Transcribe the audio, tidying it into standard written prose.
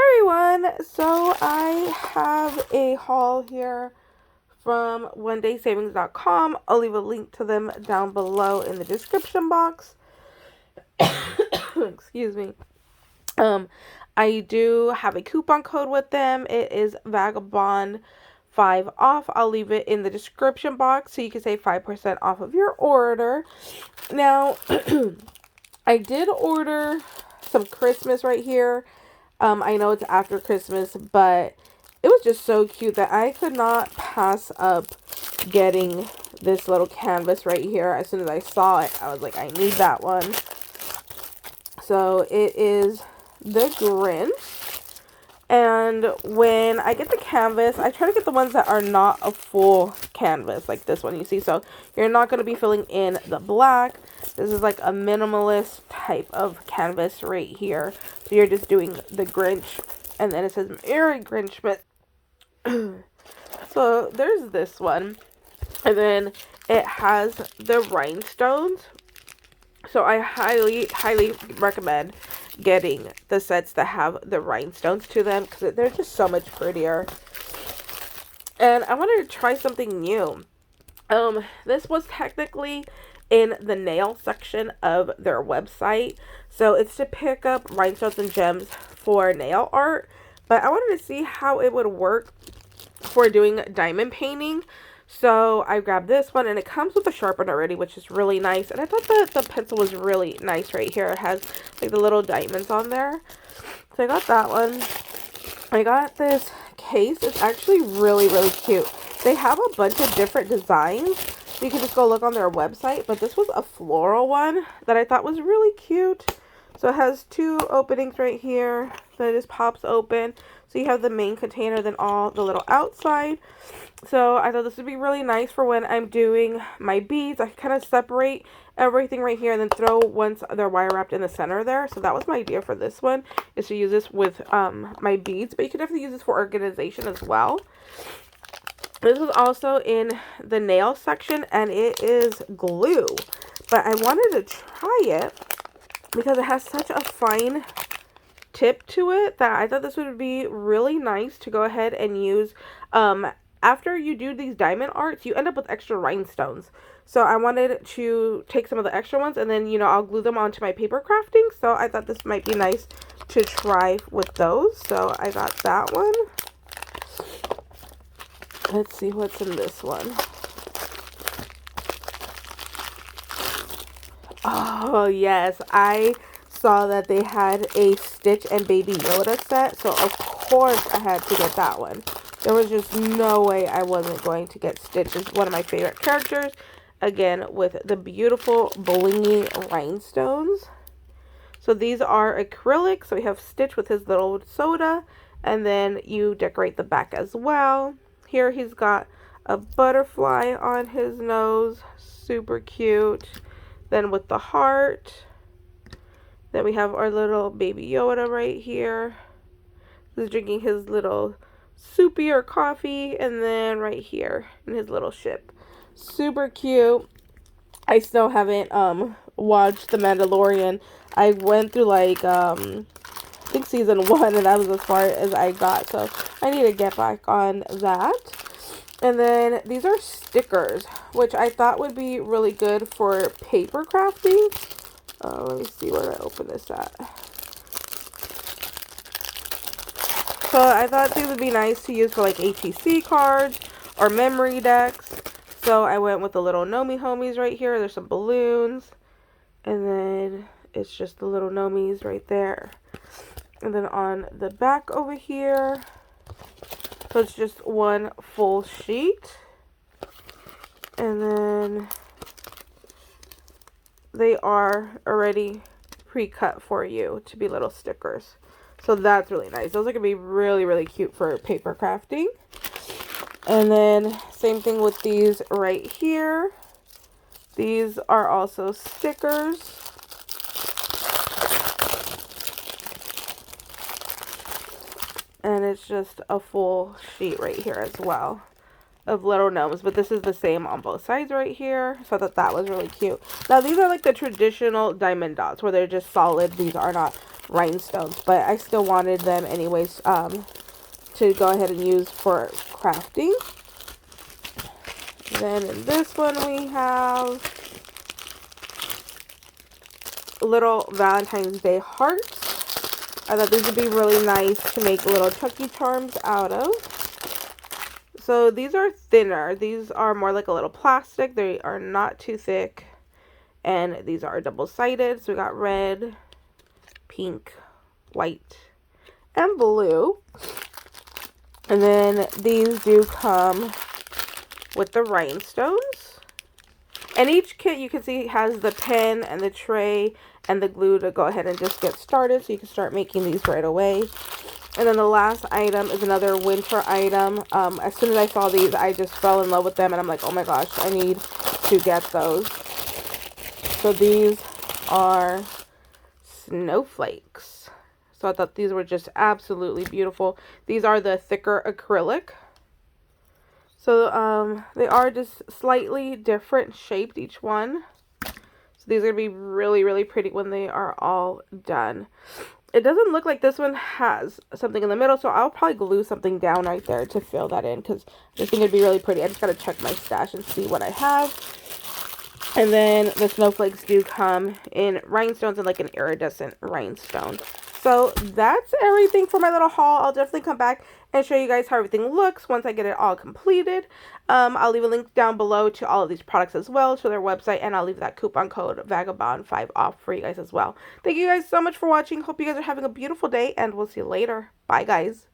Hi everyone, so I have a haul here from onedaysavings.com. I'll leave a link to them down below in the description box. Excuse me. I do have a coupon code with them. It is Vagabond 5 off. I'll leave it in the description box so you can save 5% off of your order. Now, I did order some Christmas right here. I know it's after Christmas, but it was just so cute that I could not pass up getting this little canvas right here. As soon as I saw it, I was like, I need that one. So it is the Grinch. And when I get the canvas, I try to get the ones that are not a full canvas, like this one you see. So you're not going to be filling in the black. This is like a minimalist type of canvas right here. So you're just doing the Grinch. And then it says Merry Grinchmas. So there's this one. And then it has the rhinestones. So I highly recommend getting the sets that have the rhinestones to them, because they're just so much prettier. And I wanted to try something new. This was technically in the nail section of their website. So it's to pick up rhinestones and gems for nail art. But I wanted to see how it would work for doing diamond painting. So I grabbed this one, and it comes with a sharpener already, which is really nice. And I thought that the pencil was really nice right here. It has like the little diamonds on there. So I got that one. I got this case. It's actually really cute. They have a bunch of different designs. You can just go look on their website. But this was a floral one that I thought was really cute. So it has two openings right here. So it just pops open. So you have the main container, then all the little outside. So I thought this would be really nice for when I'm doing my beads. I kind of separate everything right here and then throw once they're wire wrapped in the center there. So that was my idea for this one, is to use this with my beads. But you can definitely use this for organization as well. This was also in the nail section, and it is glue. But I wanted to try it because it has such a fine tip to it that I thought this would be really nice to go ahead and use. After you do these diamond arts, you end up with extra rhinestones. So I wanted to take some of the extra ones, and then, you know, I'll glue them onto my paper crafting. So I thought this might be nice to try with those. So I got that one. Let's see what's in this one. Oh, yes. I saw that they had a Stitch and Baby Yoda set. So, of course, I had to get that one. There was just no way I wasn't going to get Stitch. It's one of my favorite characters. Again, with the beautiful blingy rhinestones. So these are acrylic. So we have Stitch with his little soda. And then you decorate the back as well. Here he's got a butterfly on his nose. Super cute. Then with the heart. Then we have our little Baby Yoda right here. He's drinking his little soupy or coffee, and then right here in his little ship. Super cute. I still haven't watched The Mandalorian. I went through like I think season 1, and that was as far as I got, so I need to get back on that. And then these are stickers, which I thought would be really good for paper crafting. Let me see where I open this at. So I thought these would be nice to use for like ATC cards or memory decks. So I went with the little Nomi homies right here. There's some balloons. And then it's just the little Nomis right there. And then on the back over here, so it's just one full sheet. And then they are already pre-cut for you to be little stickers. So that's really nice. Those are going to be really cute for paper crafting. And then same thing with these right here. These are also stickers. And it's just a full sheet right here as well of little gnomes. But this is the same on both sides right here. So I thought that was really cute. Now these are like the traditional diamond dots where they're just solid. These are not rhinestones, but I still wanted them anyways to go ahead and use for crafting. Then in this one we have little Valentine's Day hearts. I thought these would be really nice to make little Chucky charms out of. So these are thinner. These are more like a little plastic. They are not too thick. And these are double-sided. So we got red, pink, white, and blue. And then these do come with the rhinestones. And each kit, you can see, has the pen and the tray and the glue to go ahead and just get started. So you can start making these right away. And then the last item is another winter item. As soon as I saw these, I just fell in love with them. And I'm like, oh my gosh, I need to get those. So these are snowflakes. So I thought these were just absolutely beautiful. These are the thicker acrylic. So they are just slightly different shaped, each one. So these are going to be really, really pretty when they are all done. It doesn't look like this one has something in the middle, so I'll probably glue something down right there to fill that in, because I think it'd be really pretty. I just got to check my stash and see what I have. And then the snowflakes do come in rhinestones and like an iridescent rhinestone. So that's everything for my little haul. I'll definitely come back and show you guys how everything looks once I get it all completed. I'll leave a link down below to all of these products as well, to their website, and I'll leave that coupon code VAGABOND5 off for you guys as well. Thank you guys so much for watching. Hope you guys are having a beautiful day, and we'll see you later. Bye, guys.